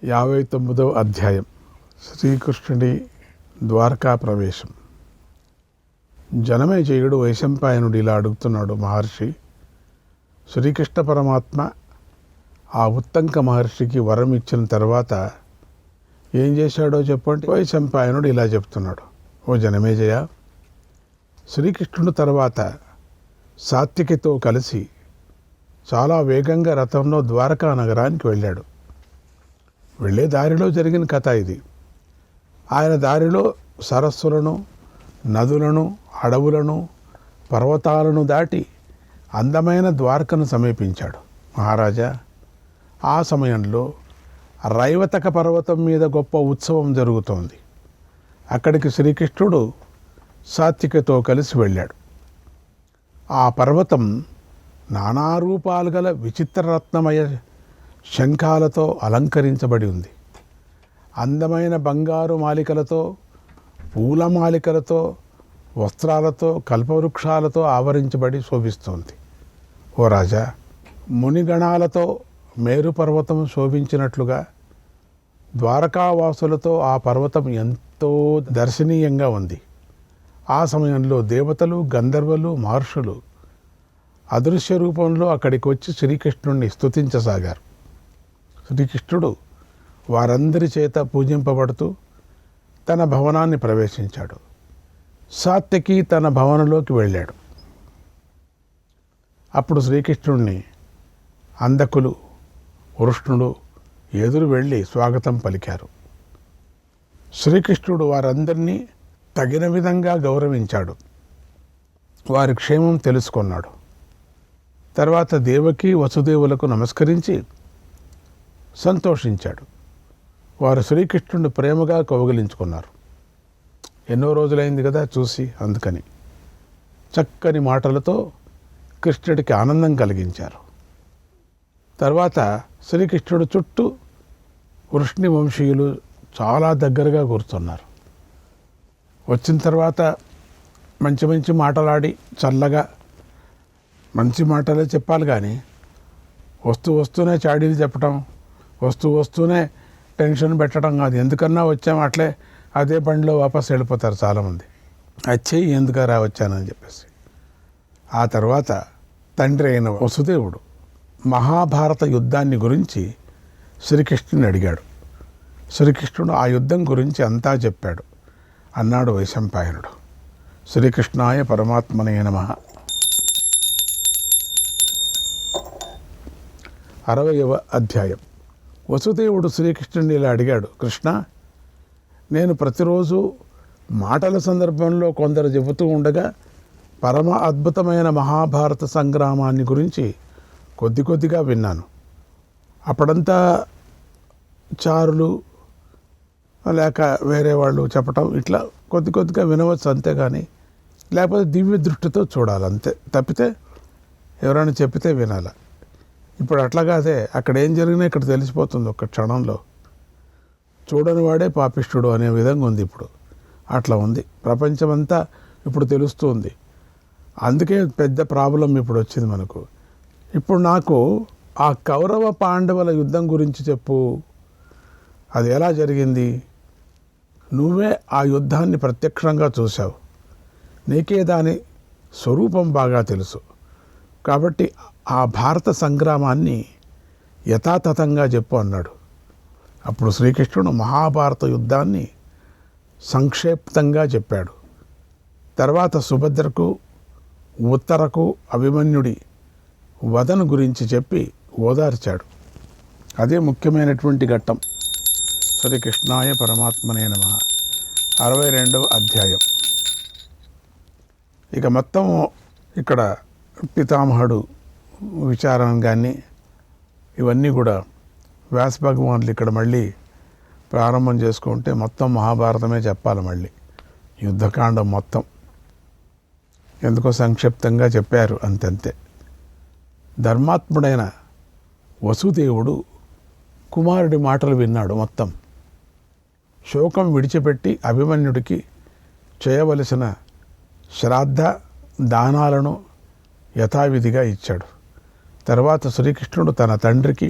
59వ అధ్యాయం శ్రీకృష్ణుడి ద్వారకా ప్రవేశం. జనమేజయుడు వైశంపాయనుడు ఇలా అడుగుతున్నాడు. మహర్షి, శ్రీకృష్ణ పరమాత్మ ఆ ఉత్తంక మహర్షికి వరం ఇచ్చిన తర్వాత ఏం చేశాడో చెప్పండి. వైశంపాయనుడు ఇలా చెప్తున్నాడు. ఓ జనమేజయ, శ్రీకృష్ణుడు తర్వాత సాత్వికితో కలిసి చాలా వేగంగా రథంలో ద్వారకా నగరానికి వెళ్ళాడు. వెళ్ళే దారిలో జరిగిన కథ ఇది. ఆయన దారిలో సరస్సులను, నదులను, అడవులను, పర్వతాలను దాటి అందమైన ద్వారకను సమీపించాడు. మహారాజా, ఆ సమయంలో రైవతక పర్వతం మీద గొప్ప ఉత్సవం జరుగుతోంది. అక్కడికి శ్రీకృష్ణుడు సాత్వికతో కలిసి వెళ్ళాడు. ఆ పర్వతం నానా రూపాలు గల విచిత్రరత్నమయ శంఖాలతో అలంకరించబడి ఉంది. అందమైన బంగారు మాలికలతో, పూల మాలికలతో, వస్త్రాలతో, కల్పవృక్షాలతో ఆవరించబడి శోభిస్తోంది. ఓ రాజా, మునిగణాలతో మేరు పర్వతం శోభించినట్లుగా ద్వారకావాసులతో ఆ పర్వతం ఎంతో దర్శనీయంగా ఉంది. ఆ సమయంలో దేవతలు, గంధర్వులు, మహర్షులు అదృశ్య రూపంలో అక్కడికి వచ్చి శ్రీకృష్ణుడిని స్తుతించసాగారు. శ్రీకృష్ణుడు వారందరి చేత పూజింపబడుతూ తన భవనాన్ని ప్రవేశించాడు. సాత్యకి తన భవనంలోకి వెళ్ళాడు. అప్పుడు శ్రీకృష్ణుడిని అందకులు, వృష్ణుడు ఎదురు వెళ్ళి స్వాగతం పలికారు. శ్రీకృష్ణుడు వారందరినీ తగిన విధంగా గౌరవించాడు. వారి క్షేమం తెలుసుకున్నాడు. తర్వాత దేవకి, వసుదేవులకు నమస్కరించి సంతోషించాడు. వారు శ్రీకృష్ణుడిని ప్రేమగా కౌగిలించుకున్నారు. ఎన్నో రోజులైంది కదా చూసి, అందుకని చక్కని మాటలతో కృష్ణుడికి ఆనందం కలిగించారు. తర్వాత శ్రీకృష్ణుడు చుట్టూ వృష్ణి వంశీయులు చాలా దగ్గరగా కూర్చున్నారు. వచ్చిన తర్వాత మంచి మంచి మాటలాడి చల్లగా మంచి మాటలే చెప్పాలి, కానీ వస్తూనే చాడీలు చెప్పటం, వస్తూనే టెన్షన్ పెట్టడం కాదు. ఎందుకన్నా వచ్చాం అట్లే అదే బండిలో వాపస్ వెళ్ళిపోతారు చాలామంది. వచ్చేయి ఎందుకరా వచ్చానని చెప్పేసి. ఆ తర్వాత తండ్రి అయిన వసుదేవుడు మహాభారత యుద్ధాన్ని గురించి శ్రీకృష్ణుని అడిగాడు. శ్రీకృష్ణుడు ఆ యుద్ధం గురించి అంతా చెప్పాడు. అన్నాడు వైశంపాయనుడు. శ్రీకృష్ణాయ పరమాత్మనే నమః. 60వ అధ్యాయం. వసుదేవుడు శ్రీకృష్ణుని ఇలా అడిగాడు. కృష్ణ, నేను ప్రతిరోజు మాటల సందర్భంలో కొందరు చెబుతూ ఉండగా పరమ అద్భుతమైన మహాభారత సంగ్రామాన్ని గురించి కొద్దిగా విన్నాను. అప్పుడంతా చారులు లేక వేరే వాళ్ళు చెప్పటం ఇట్లా కొద్దిగా వినవచ్చు, అంతేగాని లేకపోతే దివ్య దృష్టితో చూడాలి అంతే, తప్పితే ఎవరైనా చెప్పితే వినాలి. ఇప్పుడు అట్లా కాదే, అక్కడ ఏం జరిగినా ఇక్కడ తెలిసిపోతుంది ఒక్క క్షణంలో. చూడని వాడే పాపిష్ఠుడు అనే విధంగా ఉంది ఇప్పుడు. అట్లా ఉంది ప్రపంచమంతా ఇప్పుడు తెలుస్తుంది. అందుకే పెద్ద ప్రాబ్లం ఇప్పుడు వచ్చింది మనకు. ఇప్పుడు నాకు ఆ కౌరవ పాండవుల యుద్ధం గురించి చెప్పు. అది ఎలా జరిగింది? నువ్వే ఆ యుద్ధాన్ని ప్రత్యక్షంగా చూశావు, నీకే దాని స్వరూపం బాగా తెలుసు. కాబట్టి ఆ భారత సంగ్రామాన్ని యథాతథంగా చెప్పు అన్నాడు. అప్పుడు శ్రీకృష్ణుడు మహాభారత యుద్ధాన్ని సంక్షిప్తంగా చెప్పాడు. తర్వాత సుభద్రకు, ఉత్తరకు, అభిమన్యుడి వధను గురించి చెప్పి ఓదార్చాడు. అదే ముఖ్యమైనటువంటి ఘట్టం. శ్రీకృష్ణాయ పరమాత్మనే నమః. 62వ అధ్యాయం. ఇక మొత్తం ఇక్కడ పితామహుడు విచారణ కానీ ఇవన్నీ కూడా వ్యాస భగవానులు ఇక్కడ మళ్ళీ ప్రారంభం చేసుకుంటే మొత్తం మహాభారతమే చెప్పాలి. మళ్ళీ యుద్ధకాండం మొత్తం ఎందుకో సంక్షిప్తంగా చెప్పారు అంతంతే. ధర్మాత్ముడైన వసుదేవుడు కుమారుడి మాటలు విన్నాడు. మొత్తం శోకం విడిచిపెట్టి అభిమన్యుడికి చేయవలసిన శ్రాద్ధ దానాలను యథావిధిగా ఇచ్చాడు. తర్వాత శ్రీకృష్ణుడు తన తండ్రికి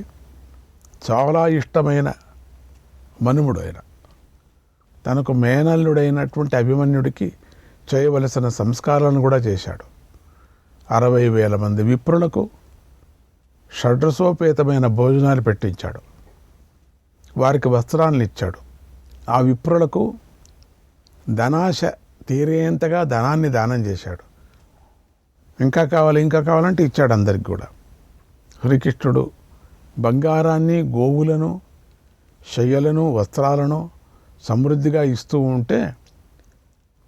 చాలా ఇష్టమైన మనుముడు ఆయన. తనకు మేనల్లుడైనటువంటి అభిమన్యుడికి చేయవలసిన సంస్కారాలను కూడా చేశాడు. 60,000 మంది విప్రులకు షడ్రసోపేతమైన భోజనాలు పెట్టించాడు. వారికి వస్త్రాలను ఇచ్చాడు. ఆ విప్రులకు ధనాశ తీరేంతగా ధనాన్ని దానం చేశాడు. ఇంకా కావాలంటే ఇచ్చాడు అందరికి కూడా. శ్రీకృష్ణుడు బంగారాన్ని, గోవులను, శయ్యలను, వస్త్రాలను సమృద్ధిగా ఇస్తూ ఉంటే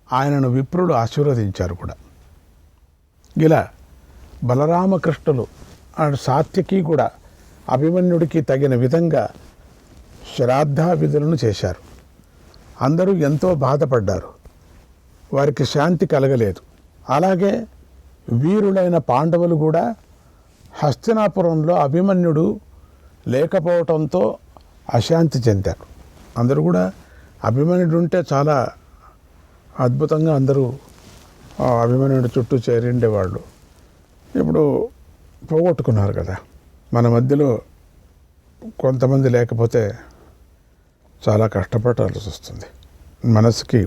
ఆయనను విప్రులు ఆశీర్వదించారు కూడా. ఇలా బలరామకృష్ణులు సాత్యకి కూడా అభిమన్యుడికి తగిన విధంగా శ్రాద్ధ విధులను చేశారు. అందరూ ఎంతో బాధపడ్డారు. వారికి శాంతి కలగలేదు. అలాగే వీరులైన పాండవులు కూడా హస్తినాపురంలో అభిమన్యుడు లేకపోవటంతో అశాంతి చెందారు. అందరూ కూడా అభిమన్యుడు ఉంటే చాలా అద్భుతంగా అందరూ అభిమన్యుడి చుట్టూ చేరిండేవాళ్ళు. ఇప్పుడు పోగొట్టుకున్నారు కదా. మన మధ్యలో కొంతమంది లేకపోతే చాలా కష్టపడాల్సి వస్తుంది. మనసుకి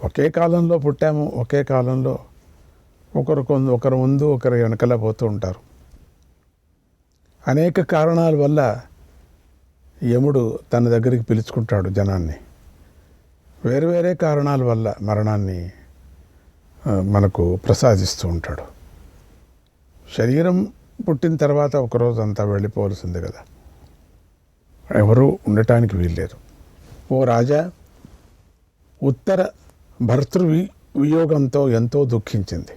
ఒకే కాలంలో పుట్టాము, ఒకే కాలంలో ఒకరు ముందు ఒకరు వెనకల పోతూ ఉంటారు. అనేక కారణాల వల్ల యముడు తన దగ్గరికి పిలుచుకుంటాడు జనాన్ని. వేరే కారణాల వల్ల మరణాన్ని మనకు ప్రసాదిస్తూ ఉంటాడు. శరీరం పుట్టిన తర్వాత ఒకరోజు అంతా వెళ్ళిపోవలసిందే కదా, ఎవరూ ఉండటానికి వీల్లేదు. ఓ రాజా, ఉత్తర వియోగంతో ఎంతో దుఃఖించింది.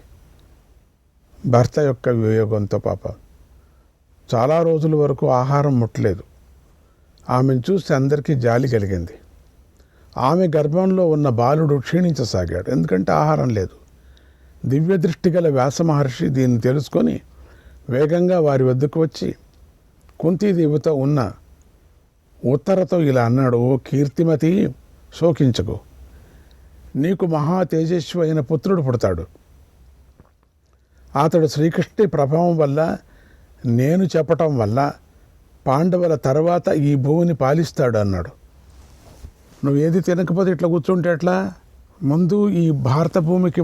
భర్త యొక్క వియోగంతో పాప చాలా రోజుల వరకు ఆహారం ముట్టలేదు. ఆమెను చూసి అందరికీ జాలి కలిగింది. ఆమె గర్భంలో ఉన్న బాలుడు క్షీణించసాగాడు, ఎందుకంటే ఆహారం లేదు. దివ్య దృష్టి గల వ్యాస మహర్షి దీన్ని తెలుసుకొని వేగంగా వారి వద్దకు వచ్చి కుంతీదేవితో ఉన్న ఉత్తరతో ఇలా అన్నాడు: ఓ కీర్తిమతి, శోకించకు. నీకు మహా తేజస్వి అయిన పుత్రుడు పుడతాడు. అతడు శ్రీకృష్ణుడి ప్రభావం వల్ల, నేను చెప్పటం వల్ల పాండవుల తర్వాత ఈ భూమిని పాలిస్తాడు అన్నాడు. నువ్వు ఏది తినకపోతే ఇట్లా కూర్చుంటే ఎట్లా? ముందు ఈ భారత భూమికి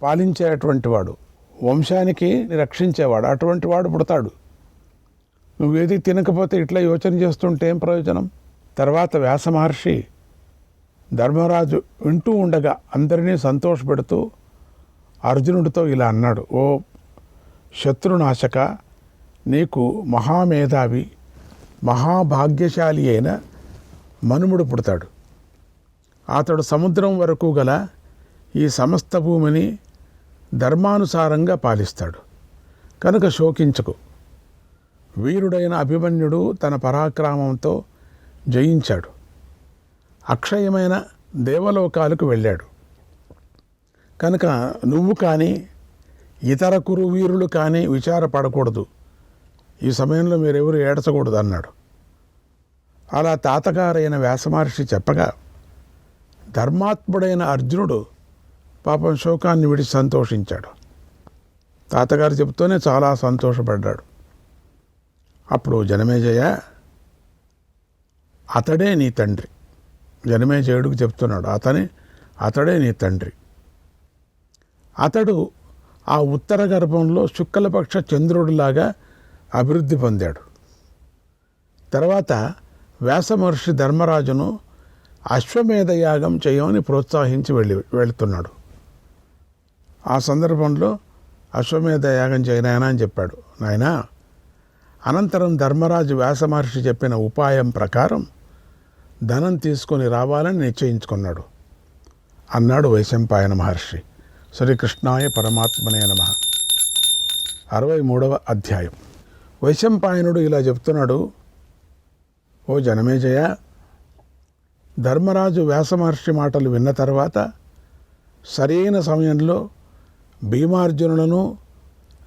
పాలించేటువంటి వాడు, వంశానికి రక్షించేవాడు, అటువంటి వాడు పుడతాడు. నువ్వేది తినకపోతే ఇట్లా యోచన చేస్తుంటే ఏం ప్రయోజనం? తర్వాత వ్యాస మహర్షి ధర్మరాజు వింటూ ఉండగా అందరినీ సంతోషపెడుతూ అర్జునుడితో ఇలా అన్నాడు: ఓ శత్రునాశక, నీకు మహామేధావి, మహాభాగ్యశాలి అయిన మనుముడు పుడతాడు. అతడు సముద్రం వరకు గల ఈ సమస్త భూమిని ధర్మానుసారంగా పాలిస్తాడు. కనుక శోకించకు. వీరుడైన అభిమన్యుడు తన పరాక్రమంతో జయించాడు. అక్షయమైన దేవలోకాలకు వెళ్ళాడు. కనుక నువ్వు కానీ ఇతర కురు వీరులు కానీ విచారపడకూడదు. ఈ సమయంలో మీరెవరు ఏడ్చకూడదు అన్నాడు. అలా తాతగారైన వ్యాసమహర్షి చెప్పగా ధర్మాత్ముడైన అర్జునుడు పాపం శోకాన్ని విడిచి సంతోషించాడు. తాతగారు చెబుతూనే చాలా సంతోషపడ్డాడు. అప్పుడు జనమేజయ, అతడే నీ తండ్రి. జనమేజయుడికి చెప్తున్నాడు, అతడే నీ తండ్రి. అతడు ఆ ఉత్తర గర్భంలో శుక్లపక్ష చంద్రుడిలాగా అభివృద్ధి పొందాడు. తర్వాత వ్యాసమహర్షి ధర్మరాజును అశ్వమేధ యాగం చేయమని ప్రోత్సహించి వెళుతున్నాడు. ఆ సందర్భంలో అశ్వమేధ యాగం చేయనాయనా అని చెప్పాడు. నాయనా, అనంతరం ధర్మరాజు వ్యాసమహర్షి చెప్పిన ఉపాయం ప్రకారం ధనం తీసుకొని రావాలని నిశ్చయించుకున్నాడు అన్నాడు వైశంపాయన మహర్షి. శ్రీకృష్ణాయ పరమాత్మనే నమః. 63వ అధ్యాయం. వైశంపాయనుడు ఇలా చెప్తున్నాడు: ఓ జనమేజయ, ధర్మరాజు వ్యాసమహర్షి మాటలు విన్న తర్వాత సరైన సమయంలో భీమార్జునులను,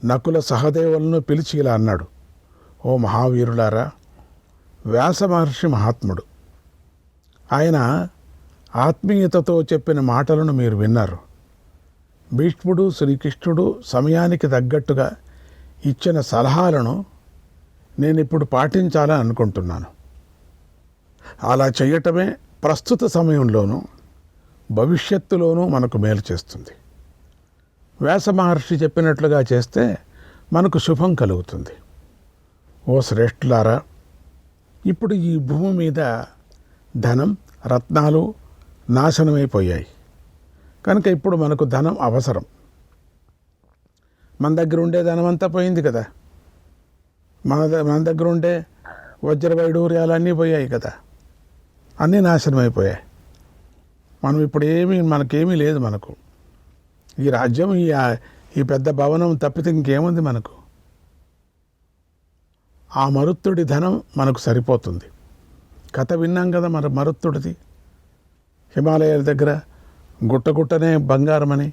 నకుల సహదేవులను పిలిచి ఇలా అన్నాడు: ఓ మహావీరులారా, వ్యాసమహర్షి మహాత్ముడు. ఆయన ఆత్మీయతతో చెప్పిన మాటలను మీరు విన్నారు. భీష్ముడు, శ్రీకృష్ణుడు సమయానికి తగ్గట్టుగా ఇచ్చిన సలహాలను నేను ఇప్పుడు పాటించాలని అనుకుంటున్నాను. అలా చేయటమే ప్రస్తుత సమయంలోనూ భవిష్యత్తులోనూ మనకు మేలు చేస్తుంది. వ్యాస మహర్షి చెప్పినట్లుగా చేస్తే మనకు శుభం కలుగుతుంది. ఓ శ్రేష్ఠులారా, ఇప్పుడు ఈ భూమి మీద ధనం, రత్నాలు నాశనమైపోయాయి కనుక ఇప్పుడు మనకు ధనం అవసరం. మన దగ్గర ఉండే ధనం అంతా పోయింది కదా, మన దగ్గర ఉండే వజ్ర వైడూర్యాలన్నీ పోయాయి కదా, అన్నీ నాశనమైపోయాయి. మనం ఇప్పుడు మనకేమీ లేదు. మనకు ఈ రాజ్యం, ఈ పెద్ద భవనం తప్పితే ఇంకేముంది మనకు? ఆ మరుత్తుడి ధనం మనకు సరిపోతుంది. కథ విన్నాం కదా మరుత్తుడిది, హిమాలయాల దగ్గర గుట్టనే బంగారమని,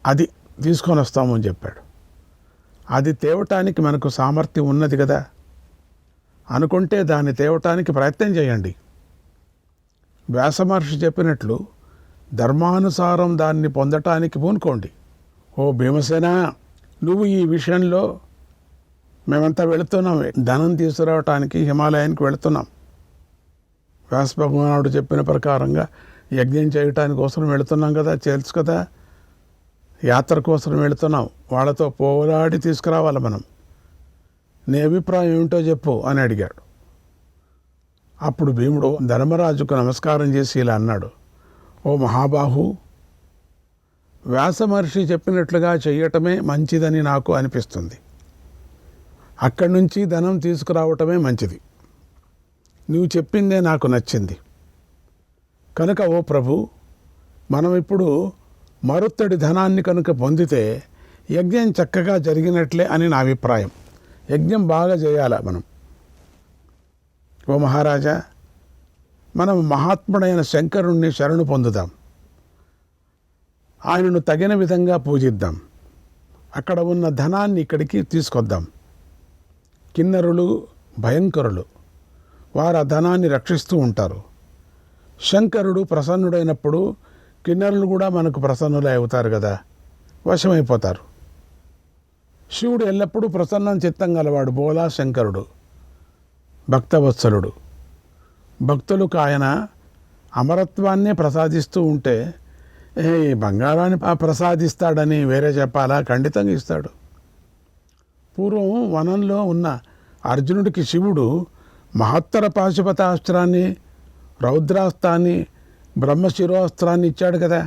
అది తీసుకొని వస్తామని చెప్పాడు. అది తేవటానికి మనకు సామర్థ్యం ఉన్నది కదా, అనుకుంటే దాన్ని తేవటానికి ప్రయత్నం చేయండి. వ్యాసమహర్షి చెప్పినట్లు ధర్మానుసారం దాన్ని పొందటానికి పూనుకోండి. ఓ భీమసేన, నువ్వు ఈ విషయంలో మేమంతా వెళుతున్నాం, ధనం తీసుకురావటానికి హిమాలయానికి వెళుతున్నాం. వ్యాస భగవానుడు చెప్పిన ప్రకారంగా యజ్ఞం చేయటానికి కోసం వెళుతున్నాం కదా, తెలుసు కదా, యాత్ర కోసం వెళుతున్నాం. వాళ్ళతో పోరాడి తీసుకురావాలి మనం. నీ అభిప్రాయం ఏమిటో చెప్పు అని అడిగాడు. అప్పుడు భీముడు ధర్మరాజుకు నమస్కారం చేసి ఇలా అన్నాడు, ఓ మహాబాహు, వ్యాస మహర్షి చెప్పినట్లుగా చెయ్యటమే మంచిదని నాకు అనిపిస్తుంది. అక్కడి నుంచి ధనం తీసుకురావటమే మంచిది. నువ్వు చెప్పిందే నాకు నచ్చింది కనుక ఓ ప్రభు, మనం ఇప్పుడు మరుత్తడి ధనాన్ని కనుక పొందితే యజ్ఞం చక్కగా జరిగినట్లే అని నా అభిప్రాయం. యజ్ఞం బాగా చేయాల మనం. ఓ మహారాజా, మనం మహాత్ముడైన శంకరుణ్ణి శరణు పొందుదాం, ఆయనను తగిన విధంగా పూజిద్దాం. అక్కడ ఉన్న ధనాన్ని ఇక్కడికి తీసుకొద్దాం. కిన్నరులు భయంకరులు, వారు ఆ ధనాన్ని రక్షిస్తూ ఉంటారు. శంకరుడు ప్రసన్నుడైనప్పుడు కిన్నరులు కూడా మనకు ప్రసన్నులై అవుతారు కదా, వశమైపోతారు. శివుడు ఎల్లప్పుడూ ప్రసన్నం చిత్తం గలవాడు. బోలా శంకరుడు భక్తవత్సలుడు. భక్తులకు ఆయన అమరత్వాన్నే ప్రసాదిస్తూ ఉంటే ఈ బంగారాన్ని ప్రసాదిస్తాడని వేరే చెప్పాలా? ఖండితంగా ఇస్తాడు. పూర్వం వనంలో ఉన్న అర్జునుడికి శివుడు మహత్తర పాశుపతాస్త్రాన్ని, రౌద్రాస్త్రాన్ని, బ్రహ్మశిరోస్త్రాన్ని ఇచ్చాడు కదా.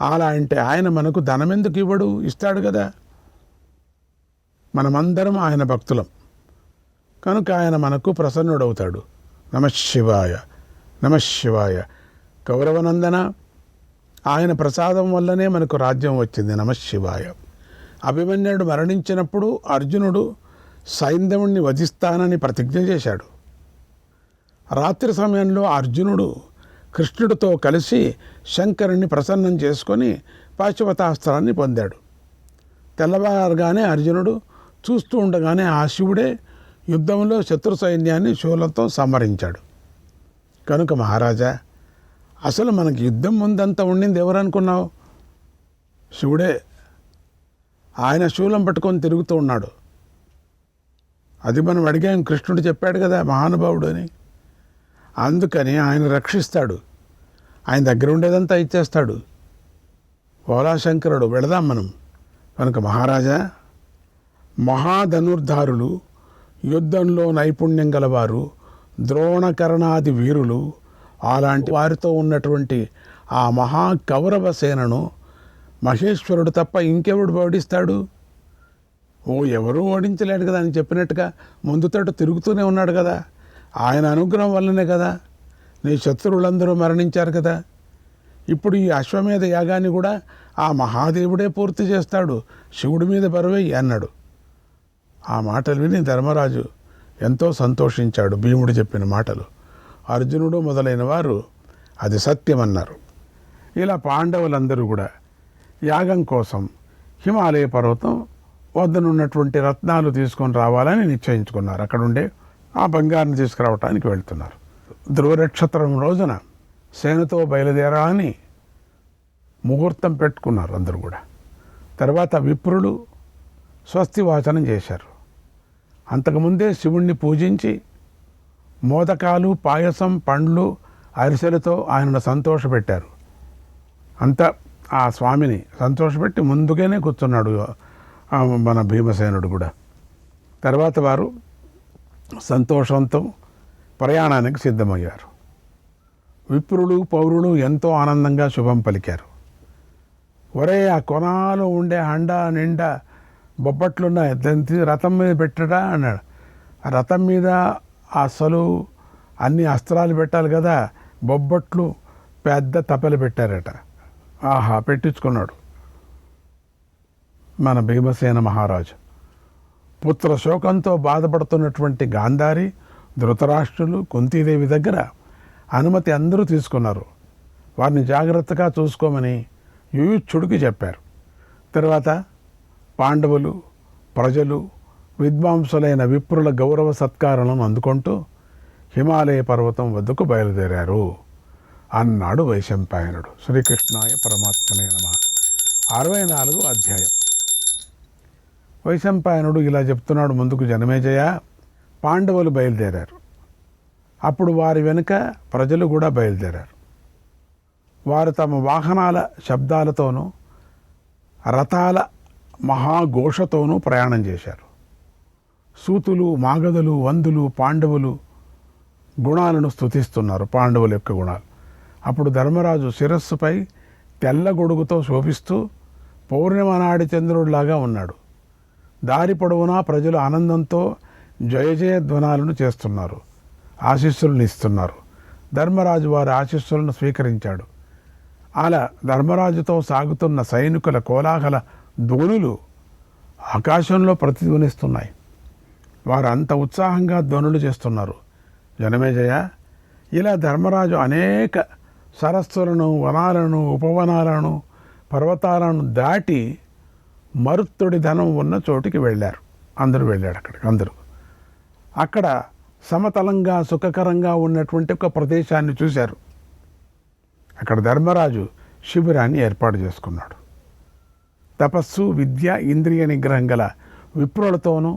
అలా అంటే ఆయన మనకు ధనం ఎందుకు ఇవ్వడు? ఇస్తాడు కదా. మనమందరం ఆయన భక్తులం కనుక ఆయన మనకు ప్రసన్నుడవుతాడు. నమశివాయ నమశివాయ. కౌరవనందన, ఆయన ప్రసాదం వల్లనే మనకు రాజ్యం వచ్చింది. నమశివాయ. అభిమన్యుడు మరణించినప్పుడు అర్జునుడు సైంధవుణ్ణి వధిస్తానని ప్రతిజ్ఞ చేశాడు. రాత్రి సమయంలో అర్జునుడు కృష్ణుడితో కలిసి శంకరుణ్ణి ప్రసన్నం చేసుకొని పాశుపతాస్త్రాన్ని పొందాడు. తెల్లవారగానే అర్జునుడు చూస్తూ ఉండగానే ఆ శివుడే యుద్ధంలో శత్రు సైన్యాన్ని శూలంతో సంహరించాడు. కనుక మహారాజా, అసలు మనకి యుద్ధం ముందంతా ఉండింది ఎవరనుకున్నావు? శివుడే. ఆయన శూలం పట్టుకొని తిరుగుతూ ఉన్నాడు. అది మనం అడిగాం, కృష్ణుడు చెప్పాడు కదా మహానుభావుడు అని. అందుకని ఆయన రక్షిస్తాడు, ఆయన దగ్గర ఉండేదంతా ఇచ్చేస్తాడు. బోలాశంకరుడు. వెళదాం మనం. కనుక మహారాజా, మహాధనుర్ధారులు, యుద్ధంలో నైపుణ్యం గలవారు, ద్రోణకర్ణాది వీరులు, అలాంటి వారితో ఉన్నటువంటి ఆ మహాకౌరవ సేనను మహేశ్వరుడు తప్ప ఇంకెవడు ఓడిస్తాడు? ఎవరూ ఓడించలేడు కదా అని చెప్పినట్టుగా ముందుతోటి తిరుగుతూనే ఉన్నాడు కదా. ఆయన అనుగ్రహం వల్లనే కదా నీ శత్రువులందరూ మరణించారు కదా. ఇప్పుడు ఈ అశ్వమేధ యాగాన్ని కూడా ఆ మహాదేవుడే పూర్తి చేస్తాడు, శివుడి మీద బరువై అన్నాడు. ఆ మాటలు విని ధర్మరాజు ఎంతో సంతోషించాడు. భీముడు చెప్పిన మాటలు. అర్జునుడు మొదలైన వారు అది సత్యమన్నారు. ఇలా పాండవులందరూ కూడా యాగం కోసం హిమాలయ పర్వతం వద్దనున్నటువంటి రత్నాలు తీసుకొని రావాలని నిశ్చయించుకున్నారు. అక్కడుండే ఆ బంగారాన్ని తీసుకురావటానికి వెళ్తున్నారు. ధ్రువనక్షత్రం రోజున సేనతో బయలుదేరాలని ముహూర్తం పెట్టుకున్నారు అందరూ కూడా. తర్వాత విప్రులు స్వస్తి వాచనం చేశారు. అంతకుముందే శివుణ్ణి పూజించి మోదకాలు, పాయసం, పండ్లు, అరిసెలతో ఆయనను సంతోషపెట్టారు. అంతా ఆ స్వామిని సంతోషపెట్టి ముందుగానే కూర్చున్నాడు మన భీమసేనుడు కూడా. తర్వాత వారు సంతోషంతో ప్రయాణానికి సిద్ధమయ్యారు. విప్రులు, పౌరులు ఎంతో ఆనందంగా శుభం పలికారు. ఒరే, ఆ కొనాలో ఉండే హండా నిండా బొబ్బట్లున్నాయి, దాన్ని రథం మీద పెట్టడా అన్నాడు. ఆ రథం మీద అసలు అన్ని అస్త్రాలు పెట్టాలి కదా, బొబ్బట్లు పెద్ద తపెలు పెట్టారట. ఆహా, పెట్టించుకున్నాడు మన భీమసేన మహారాజు. పుత్ర శోకంతో బాధపడుతున్నటువంటి గాంధారి, ధృతరాష్ట్రులు, కుంతీదేవి దగ్గర అనుమతి అందరూ తీసుకున్నారు. వారిని జాగ్రత్తగా చూసుకోమని యుయుచ్చుడికి చెప్పారు. తర్వాత పాండవులు, ప్రజలు, విద్వాంసులైన విప్రుల గౌరవ సత్కారాలను అందుకుంటూ హిమాలయ పర్వతం వద్దకు బయలుదేరారు అన్నాడు వైశంపాయనుడు. శ్రీకృష్ణాయ పరమాత్మనే నమః. 64వ అధ్యాయం. వైశంపాయనుడు ఇలా చెప్తున్నాడు ముందుకు. జనమేజయ, పాండవులు బయలుదేరారు. అప్పుడు వారి వెనుక ప్రజలు కూడా బయలుదేరారు. వారు తమ వాహనాల శబ్దాలతోనూ రథాల మహాఘోషతోనూ ప్రయాణం చేశారు. సూతులు, మాగధులు, వందులు పాండవులు గుణాలను స్తుతిస్తున్నారు, పాండవుల యొక్క గుణాలు. అప్పుడు ధర్మరాజు శిరస్సుపై తెల్ల గొడుగుతో శోభిస్తూ పౌర్ణిమ నాడి చంద్రుడిలాగా ఉన్నాడు. దారి పొడవునా ప్రజలు ఆనందంతో జయ జయ ధ్వనాలను చేస్తున్నారు, ఆశీస్సులను ఇస్తున్నారు. ధర్మరాజు వారి ఆశీస్సులను స్వీకరించాడు. అలా ధర్మరాజుతో సాగుతున్న సైనికుల కోలాహల ధ్వనులు ఆకాశంలో ప్రతిధ్వనిస్తున్నాయి. వారు అంత ఉత్సాహంగా ధ్వనులు చేస్తున్నారు. జనమేజయ, ఇలా ధర్మరాజు అనేక సరస్సులను, వనాలను, ఉపవనాలను, పర్వతాలను దాటి మరుత్తుడి ధనం ఉన్న చోటికి వెళ్ళారు. అందరూ వెళ్ళాడు అక్కడికి. అక్కడ సమతలంగా సుఖకరంగా ఉన్నటువంటి ఒక ప్రదేశాన్ని చూశారు. అక్కడ ధర్మరాజు శిబిరాన్ని ఏర్పాటు చేసుకున్నాడు. తపస్సు, విద్య, ఇంద్రియ నిగ్రహం గల విప్రులతోనూ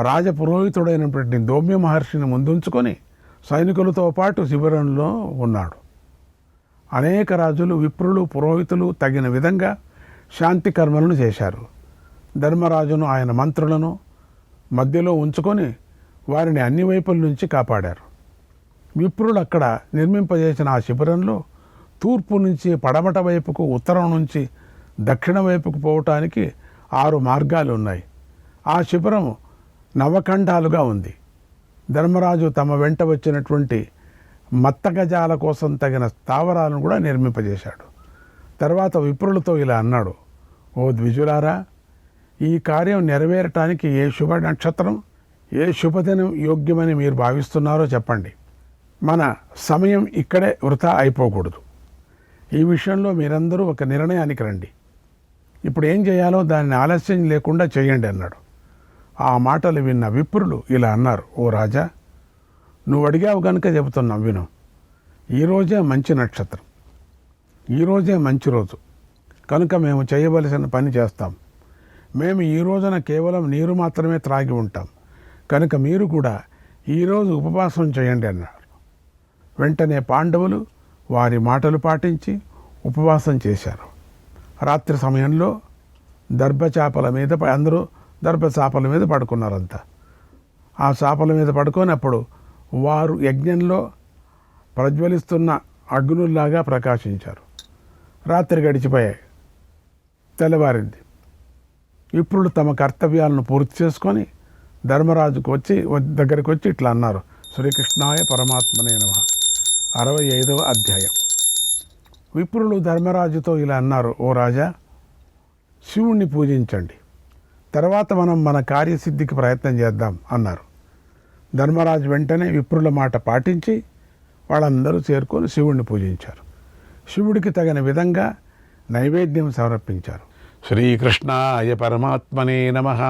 రాజపురోహితుడైనటువంటి దౌమ్య మహర్షిని ముందుంచుకొని సైనికులతో పాటు శిబిరంలో ఉన్నాడు. అనేక రాజులు, విప్రులు, పురోహితులు తగిన విధంగా శాంతి కర్మలను చేశారు. ధర్మరాజును ఆయన మంత్రులను మధ్యలో ఉంచుకొని వారిని అన్ని వైపుల నుంచి కాపాడారు. విప్రులు అక్కడ నిర్మింపజేసిన ఆ శిబిరంలో తూర్పు నుంచి పడమట వైపుకు, ఉత్తరం నుంచి దక్షిణ వైపుకు పోవటానికి 6 మార్గాలు ఉన్నాయి. ఆ శిబిరం నవఖండాలుగా ఉంది. ధర్మరాజు తమ వెంట వచ్చినటువంటి మత్తగజాల కోసం తగిన స్థావరాలను కూడా నిర్మింపజేశాడు. తర్వాత విప్రులతో ఇలా అన్నాడు, ఓ ద్విజులారా, ఈ కార్యం నెరవేరటానికి ఏ శుభ నక్షత్రం, ఏ శుభదినం యోగ్యమని మీరు భావిస్తున్నారో చెప్పండి. మన సమయం ఇక్కడే వృథా అయిపోకూడదు. ఈ విషయంలో మీరందరూ ఒక నిర్ణయానికి రండి. ఇప్పుడు ఏం చేయాలో దాన్ని ఆలస్యం లేకుండా చేయండి అన్నాడు. ఆ మాటలు విన్న విప్రులు ఇలా అన్నారు, ఓ రాజా, నువ్వు అడిగావు కనుక చెబుతున్నాం విను. ఈరోజే మంచి నక్షత్రం, ఈరోజే మంచి రోజు కనుక మేము చేయవలసిన పని చేస్తాం. మేము ఈ రోజున కేవలం నీరు మాత్రమే త్రాగి ఉంటాం కనుక మీరు కూడా ఈరోజు ఉపవాసం చేయండి అన్నారు. వెంటనే పాండవులు వారి మాటలు పాటించి ఉపవాసం చేశారు. రాత్రి సమయంలో దర్భచాపల మీద అందరూ దర్భచాపల మీద పడుకున్నారంతా. ఆ చాపల మీద పడుకోనప్పుడు వారు యజ్ఞంలో ప్రజ్వలిస్తున్న అగ్నుల్లాగా ప్రకాశించారు. రాత్రి గడిచిపోయాయి, తెల్లవారింది. విప్రులు తమ కర్తవ్యాలను పూర్తి చేసుకొని ధర్మరాజుకు దగ్గరికి వచ్చి ఇట్లా అన్నారు, శ్రీకృష్ణాయ పరమాత్మనే నమః. 65వ అధ్యాయం. విప్రులు ధర్మరాజుతో ఇలా అన్నారు, ఓ రాజా, శివుణ్ణి పూజించండి, తర్వాత మనం మన కార్యసిద్ధికి ప్రయత్నం చేద్దాం అన్నారు. ధర్మరాజు వెంటనే విప్రుల మాట పాటించి వాళ్ళందరూ చేరుకొని శివుణ్ణి పూజించారు. శివుడికి తగిన విధంగా నైవేద్యం సమర్పించారు. శ్రీకృష్ణాయ పరమాత్మనే నమః.